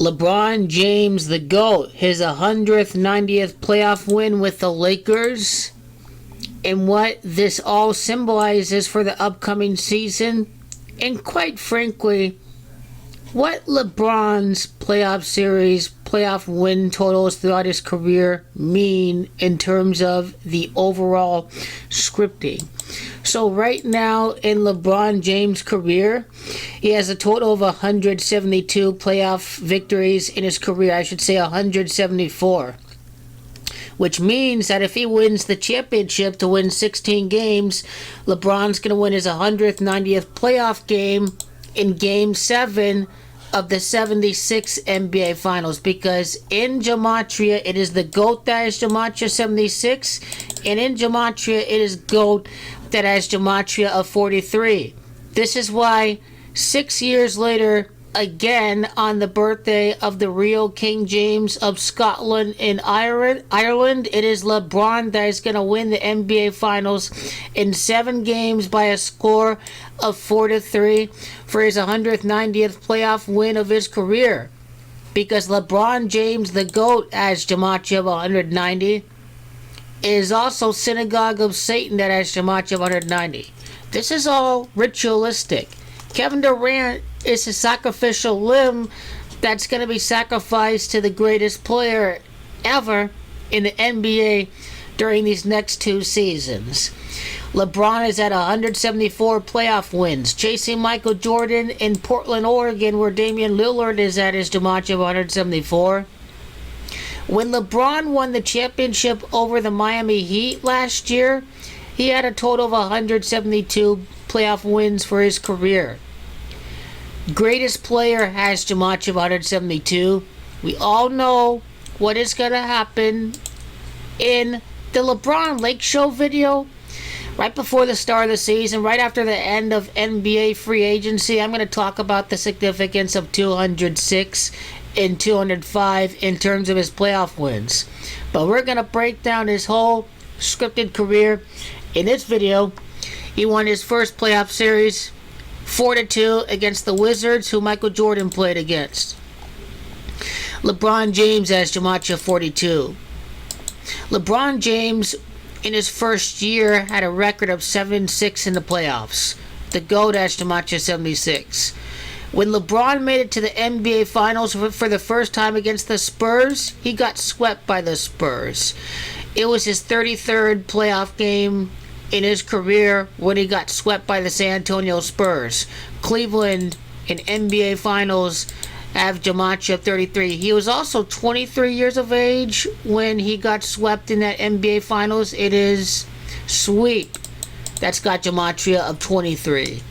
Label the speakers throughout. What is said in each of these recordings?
Speaker 1: LeBron James, the GOAT, his 100th, 90th playoff win with the Lakers, and what this all symbolizes for the upcoming season, and quite frankly, what LeBron's playoff series, playoff win totals throughout his career mean in terms of the overall scripting. So right now in LeBron James' career, he has a total of 172 playoff victories in his career. I should say 174. Which means that if he wins the championship to win 16 games, LeBron's going to win his 100th, 90th playoff game in Game 7 of the 76 NBA Finals. Because in Gematria, it is the GOAT that has Gematria 76, and in Gematria, it is GOAT that has Gematria of 43. This is why 6 years later, again on the birthday of the real King James of Scotland and Ireland, it is LeBron that is going to win the NBA Finals in 7 games by a score of 4-3 for his 100th, 90th playoff win of his career. Because LeBron James, the GOAT, has Gematria of 190. It is also Synagogue of Satan that has Gematria of 190. This is all ritualistic. Kevin Durant is a sacrificial limb that's going to be sacrificed to the greatest player ever in the NBA during these next 2 seasons. LeBron is at 174 playoff wins, chasing Michael Jordan in Portland, Oregon, where Damian Lillard is at his Gematria of 174. When LeBron won the championship over the Miami Heat last year, he had a total of 172 playoff wins for his career. Greatest player has Gematria of 172. We all know what is going to happen in the LeBron Lake Show video. Right before the start of the season, right after the end of NBA free agency, I'm going to talk about the significance of 206 and 205 in terms of his playoff wins. But we're going to break down his whole scripted career in this video. He won his first playoff series 4-2 against the Wizards, who Michael Jordan played against. LeBron James has Gematria 42. LeBron James, in his first year, had a record of 7-6 in the playoffs. The GOAT has Gematria 76. When LeBron made it to the NBA Finals for the first time against the Spurs, he got swept by the Spurs. It was his 33rd playoff game in his career when he got swept by the San Antonio Spurs. Cleveland in NBA Finals have Gematria 33. He was also 23 years of age when he got swept in that NBA Finals. It is Sweep that's got Gematria of 23.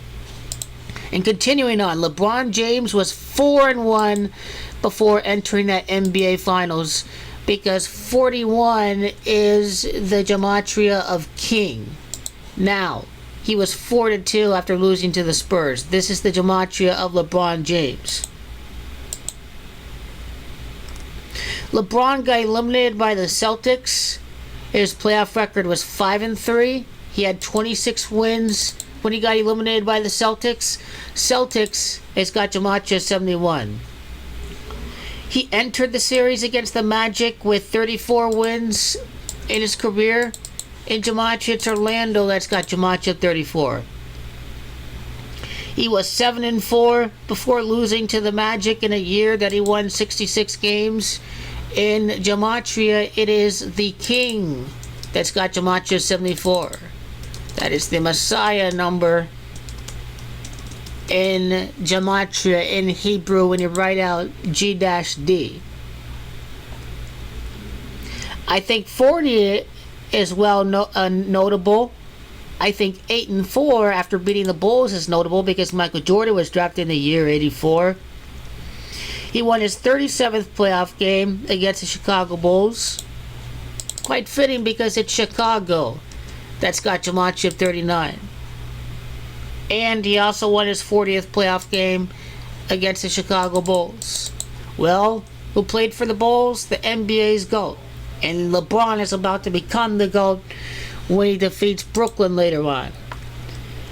Speaker 1: And continuing on, LeBron James was 4-1 before entering that NBA Finals, because 41 is the Gematria of King. Now, he was 4-2 after losing to the Spurs. This is the Gematria of LeBron James. LeBron got eliminated by the Celtics. His playoff record was 5-3. He had 26 wins when he got eliminated by the Celtics. Celtics has got Gematria 71. He entered the series against the Magic with 34 wins in his career. In Gematria, it's Orlando that's got Gematria 34. He was 7-4 before losing to the Magic in a year that he won 66 games. In Gematria, it is the King that's got Gematria 74. That is the Messiah number in Gematria in Hebrew when you write out G-D. I think 40 is notable. I think 8-4 after beating the Bulls is notable because Michael Jordan was drafted in the year 84. He won his 37th playoff game against the Chicago Bulls. Quite fitting because it's Chicago that's got Gematria 39. And he also won his 40th playoff game against the Chicago Bulls. Well, who played for the Bulls? The NBA's GOAT. And LeBron is about to become the GOAT when he defeats Brooklyn later on.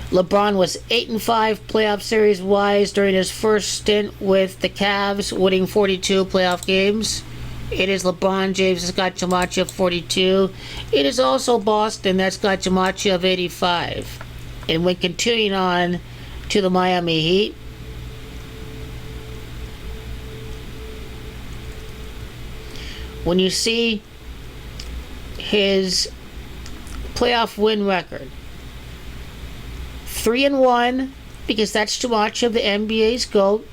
Speaker 1: LeBron was 8-5 playoff series wise during his first stint with the Cavs, winning 42 playoff games. It is LeBron James that's got gematria of 42. It is also Boston that's got gematria of 85. And when continuing on to the Miami Heat, when you see his playoff win record, 3-1, because that's gematria of the NBA's GOAT.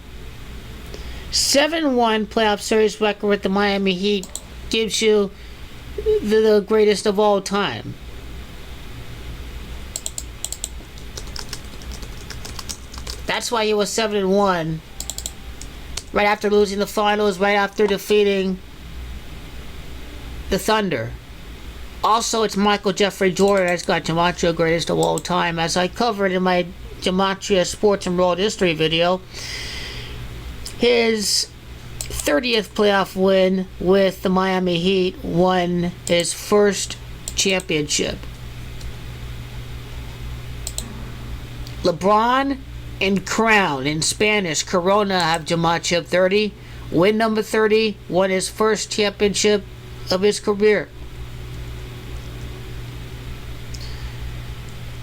Speaker 1: 7-1 playoff series record with the Miami Heat gives you the greatest of all time. That's why he was 7-1 right after losing the finals, right after defeating the Thunder. Also, it's Michael Jeffrey Jordan that's got gematria greatest of all time, as I covered in my gematria sports and world history video. His 30th playoff win with the Miami Heat won his first championship. LeBron and Crown, in Spanish, Corona, have gematria of 30. Win number 30, won his first championship of his career.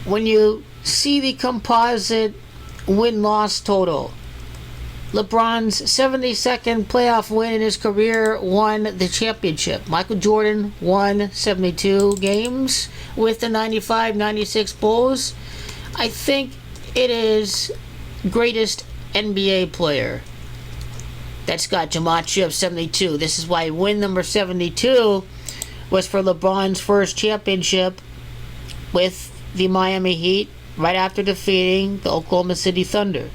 Speaker 1: When you see the composite win-loss total, LeBron's 72nd playoff win in his career won the championship. Michael Jordan won 72 games with the 95-96 Bulls. I think it is greatest NBA player that's got gematria of 72. This is why win number 72 was for LeBron's first championship with the Miami Heat right after defeating the Oklahoma City Thunder.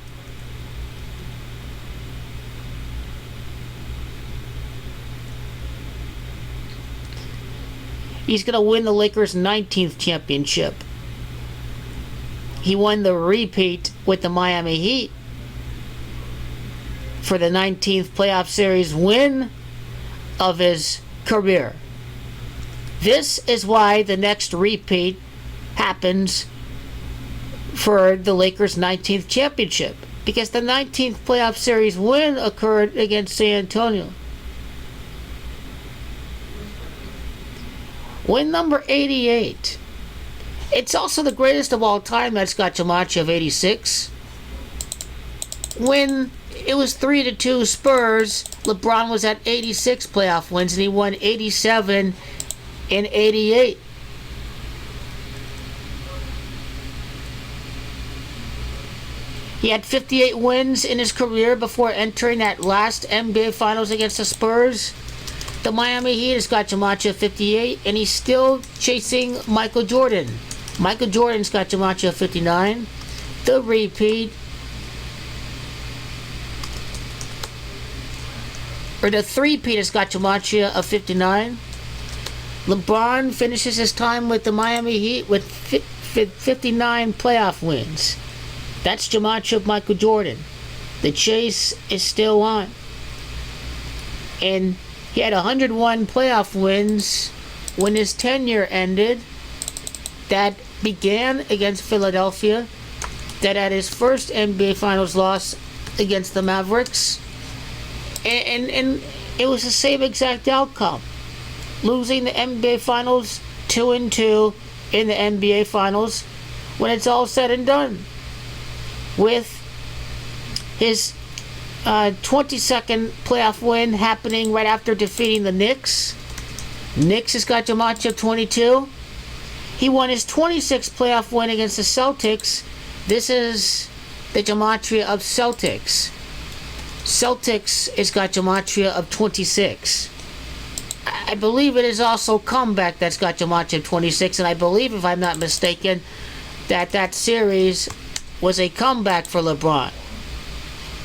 Speaker 1: He's going to win the Lakers' 19th championship. He won the repeat with the Miami Heat for the 19th playoff series win of his career. This is why the next repeat happens for the Lakers' 19th championship, because the 19th playoff series win occurred against San Antonio. Win number 88. It's also the greatest of all time that's got gematria of 86. When it was 3-2 Spurs, LeBron was at 86 playoff wins, and he won 87 and 88. He had 58 wins in his career before entering that last NBA Finals against the Spurs. The Miami Heat has got gematria 58, and he's still chasing Michael Jordan. Michael Jordan's got gematria 59. The repeat, or the three-peat, has got gematria of 59. LeBron finishes his time with the Miami Heat with 59 playoff wins. That's gematria of Michael Jordan. The chase is still on. And he had 101 playoff wins when his tenure ended. That began against Philadelphia. That had his first NBA Finals loss against the Mavericks. And it was the same exact outcome. Losing the NBA Finals 2-2 in the NBA Finals when it's all said and done. With his 22nd playoff win happening right after defeating the Knicks. Knicks has got gematria of 22. He won his 26th playoff win against the Celtics. This is the gematria of Celtics. Celtics has got gematria of 26. I believe it is also Comeback that's got gematria of 26, and I believe, if I'm not mistaken, that series was a comeback for LeBron.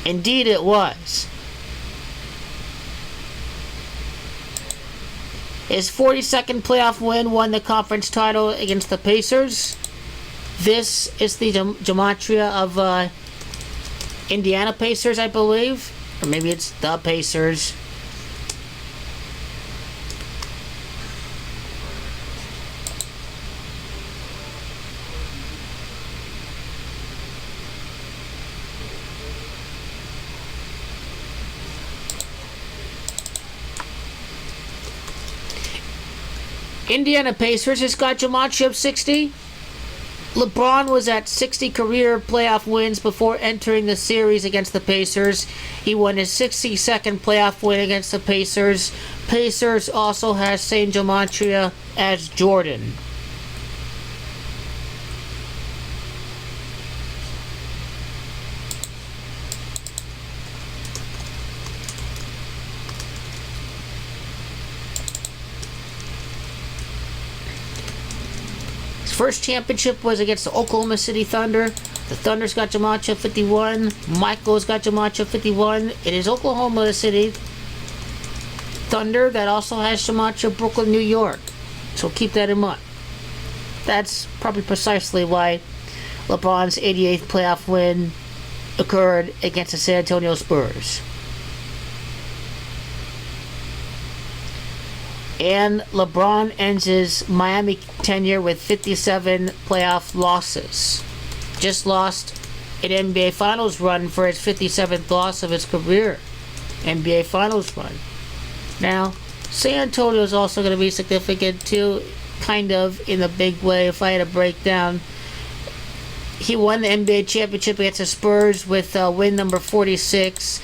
Speaker 1: Indeed it was. His 42nd playoff win won the conference title against the Pacers. This is the gematria of Indiana Pacers, I believe. Or maybe it's the Pacers. Indiana Pacers has got gematria of 60. LeBron was at 60 career playoff wins before entering the series against the Pacers. He won his 62nd playoff win against the Pacers. Pacers also has same gematria as Jordan. First championship was against the Oklahoma City Thunder. The Thunder's got gematria 51. Michael's got gematria 51. It is Oklahoma City Thunder that also has gematria Brooklyn, New York. So keep that in mind. That's probably precisely why LeBron's 88th playoff win occurred against the San Antonio Spurs. And LeBron ends his Miami tenure with 57 playoff losses. Just lost an NBA Finals run for his 57th loss of his career. NBA Finals run. Now, San Antonio is also going to be significant too, kind of in a big way. If I had to break down, he won the NBA championship against the Spurs with win number 46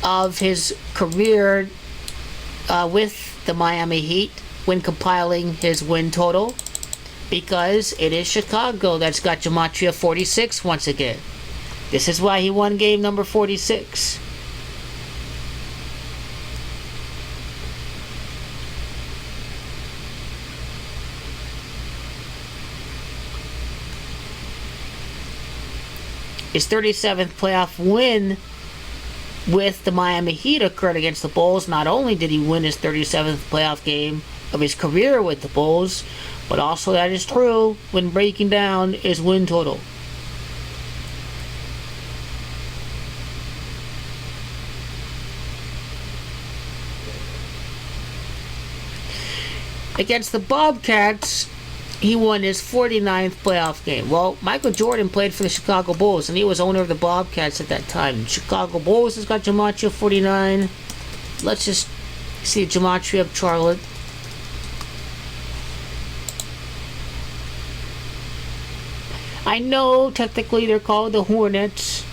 Speaker 1: of his career with the Miami Heat when compiling his win total, because it is Chicago that's got gematria 46 once again. This is why he won game number 46. His 37th playoff win with the Miami Heat occurred against the Bulls. Not only did he win his 37th playoff game of his career with the Bulls, but also that is true when breaking down his win total. Against the Bobcats, he won his 49th playoff game. Well, Michael Jordan played for the Chicago Bulls, and he was owner of the Bobcats at that time. Chicago Bulls has got gematria 49. Let's just see the gematria of Charlotte. I know technically they're called the Hornets.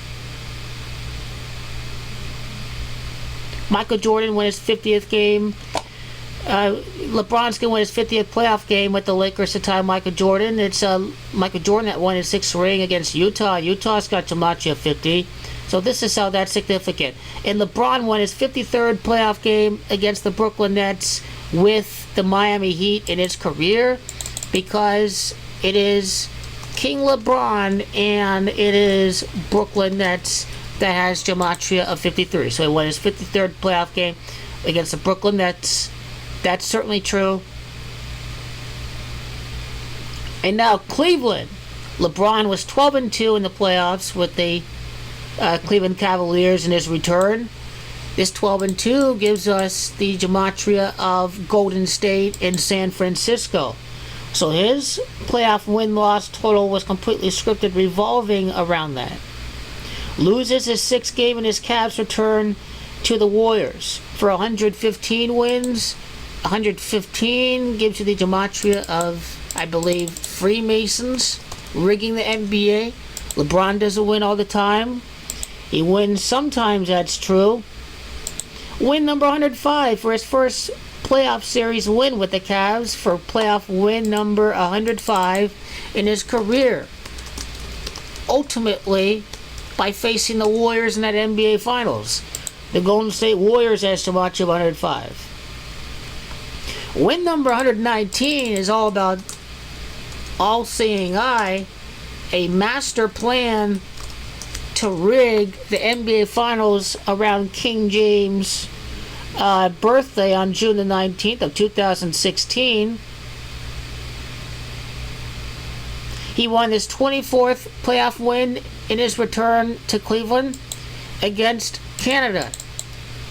Speaker 1: Michael Jordan won his 50th game. LeBron's going to win his 50th playoff game with the Lakers to tie Michael Jordan. It's Michael Jordan that won his 6th ring against Utah. Utah's got gematria 50. So this is how that's significant. And LeBron won his 53rd playoff game against the Brooklyn Nets with the Miami Heat in his career, because it is King LeBron and it is Brooklyn Nets that has gematria of 53. So he won his 53rd playoff game against the Brooklyn Nets. That's certainly true. And now Cleveland. LeBron was 12-2 in the playoffs with the Cleveland Cavaliers in his return. This 12-2 gives us the gematria of Golden State and San Francisco. So his playoff win-loss total was completely scripted, revolving around that. Loses his 6th game in his Cavs return to the Warriors for 115 wins. 115 gives you the gematria of, I believe, Freemasons rigging the NBA. LeBron doesn't win all the time. He wins sometimes, that's true. Win number 105 for his first playoff series win with the Cavs, for playoff win number 105 in his career. Ultimately, by facing the Warriors in that NBA Finals. The Golden State Warriors has gematria of 105. Win number 119 is all about all-seeing eye, a master plan to rig the NBA Finals around King James' birthday on June the 19th of 2016. He won his 24th playoff win in his return to Cleveland against Canada,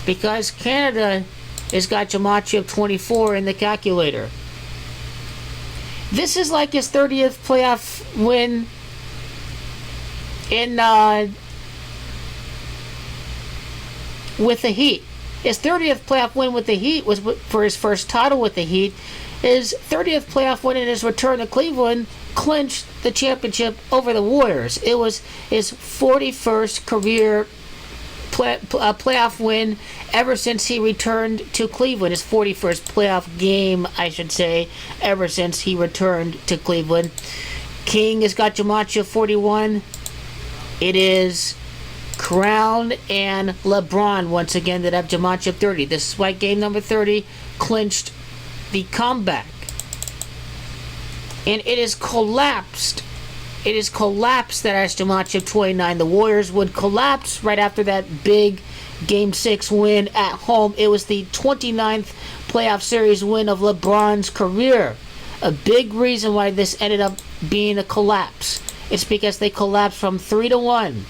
Speaker 1: because Canada has got gematria of 24 in the calculator. This is like his 30th playoff win in with the Heat. His 30th playoff win with the Heat was for his first title with the Heat. His 30th playoff win in his return to Cleveland clinched the championship over the Warriors. It was his 41st career playoff win ever since he returned to Cleveland. His 41st playoff game, I should say, ever since he returned to Cleveland. King has got Gematria 41. It is Crown and LeBron once again that have Gematria 30. This is why game number 30 clinched the comeback. And it is collapsed. It is collapsed that has Gematria 29. The Warriors would collapse right after that big Game 6 win at home. It was the 29th playoff series win of LeBron's career. A big reason why this ended up being a collapse. It's because they collapsed from 3-1.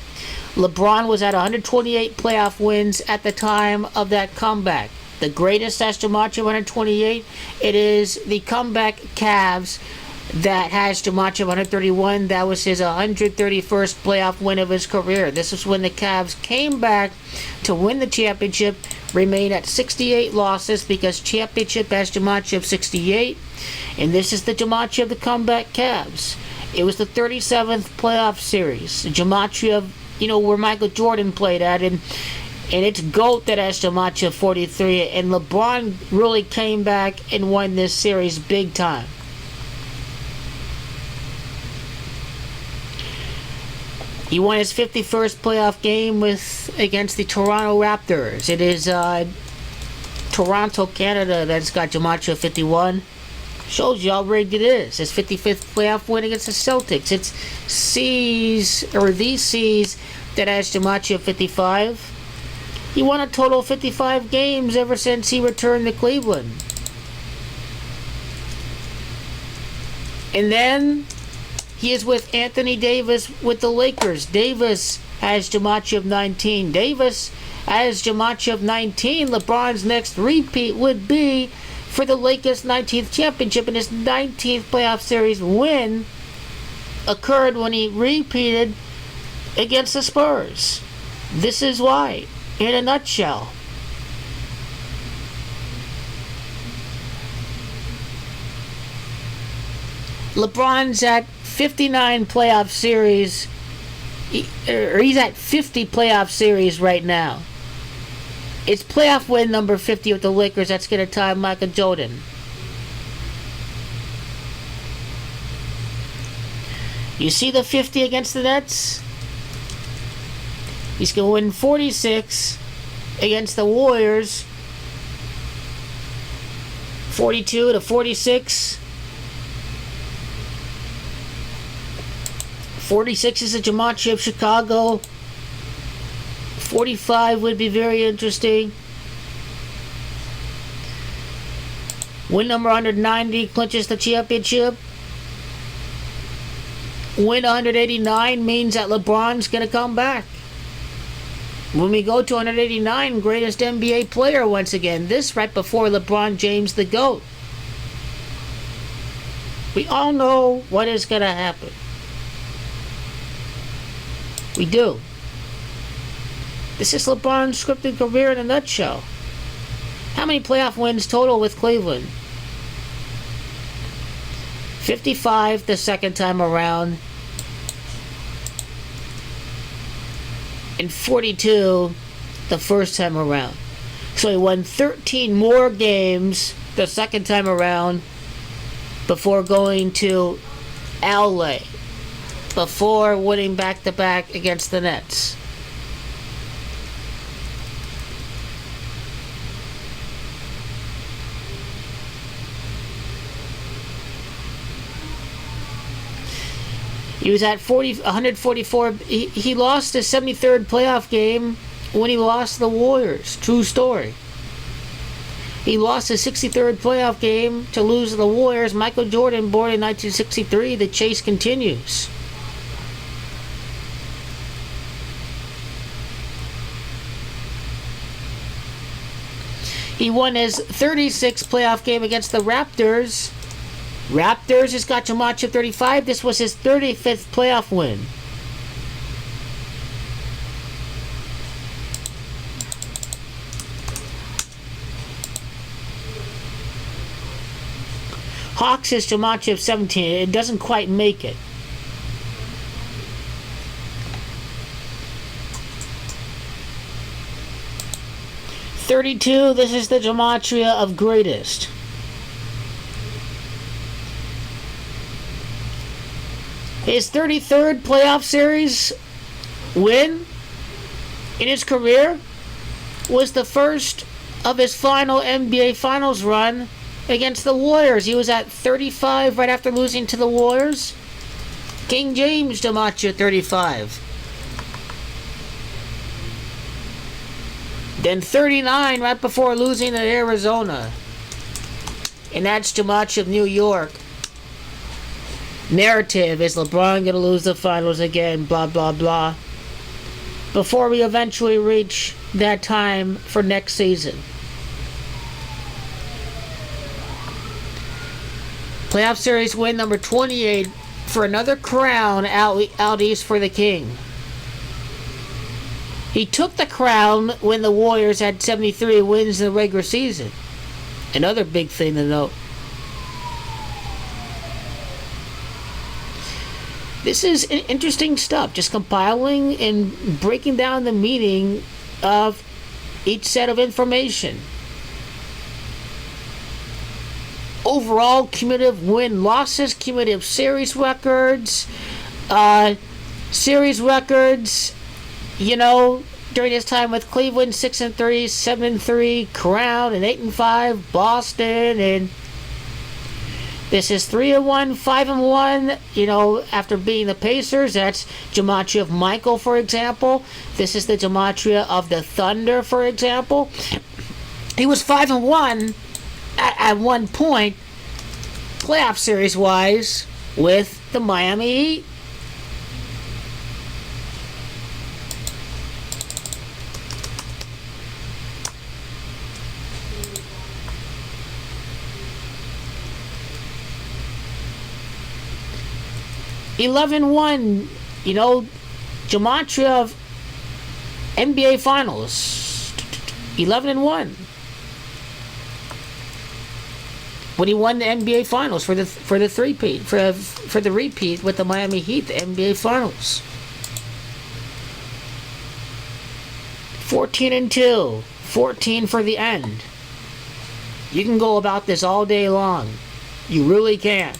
Speaker 1: LeBron was at 128 playoff wins at the time of that comeback. The greatest has Gematria 128. It is the comeback Cavs that has Gematria 131. That was his 131st playoff win of his career. This is when the Cavs came back to win the championship, remain at 68 losses because championship has Gematria of 68. And this is the Gematria of the comeback Cavs. It was the 37th playoff series. The Gematria of, where Michael Jordan played at, and it's GOAT that has Gematria 43. And LeBron really came back and won this series big time. He won his 51st playoff game against the Toronto Raptors. It is Toronto, Canada that's got Gematria 51. Shows you how rigged it is. His 55th playoff win against the Celtics. It's these C's that has Gematria 55. He won a total of 55 games ever since he returned to Cleveland. And then he is with Anthony Davis with the Lakers. Davis has Gematria of 19. Davis has Gematria of 19. LeBron's next repeat would be for the Lakers' 19th championship, and his 19th playoff series win occurred when he repeated against the Spurs. This is why, in a nutshell. LeBron's at 59 playoff series, or he's at 50 playoff series right now. It's playoff win number 50 with the Lakers. That's going to tie Michael Jordan. You see the 50 against the Nets? He's going to win 46 against the Warriors. 42 to 46. 46 is a Gematria of Chicago. 45 would be very interesting. Win number 190 clinches the championship. Win 189 means that LeBron's going to come back. When we go to 189, greatest NBA player once again. This right before LeBron James, the GOAT. We all know what is going to happen. We do. This is LeBron's scripted career in a nutshell. How many playoff wins total with Cleveland? 55 the second time around. And 42 the first time around. So he won 13 more games the second time around before going to LA. Before winning back-to-back against the Nets. He was at 144. He lost his 73rd playoff game when he lost to the Warriors. True story. He lost his 63rd playoff game to lose to the Warriors. Michael Jordan, born in 1963. The chase continues. He won his 36th playoff game against the Raptors. Raptors has got Gematria 35. This was his 35th playoff win. Hawks is Gematria of 17. It doesn't quite make it. $32, this is the Gematria of greatest. His 33rd playoff series win in his career was the first of his final NBA Finals run against the Warriors. He was at 35 right after losing to the Warriors. King James Gematria 35. Then 39 right before losing to Arizona. And that's Gematria of New York. Narrative, is LeBron going to lose the finals again? Blah, blah, blah. Before we eventually reach that time for next season. Playoff series win number 28 for another crown out east for the King. He took the crown when the Warriors had 73 wins in the regular season. Another big thing to note. This is interesting stuff, just compiling and breaking down the meaning of each set of information. Overall cumulative win-losses, cumulative series records, you know, during his time with Cleveland, 6-3, 7-3, Crown, and 8-5, Boston, and this is 3-1, 5-1, you know, after beating the Pacers. That's Gematria of Michael, for example. This is the Gematria of the Thunder, for example. He was 5-1 at one point, playoff series-wise, with the Miami Heat. $11-1, you know, Gematria of NBA Finals. 11-1. When he won the NBA Finals for the three-peat, for the repeat with the Miami Heat, the NBA Finals. 14-2, 14 for the end. You can go about this all day long. You really can.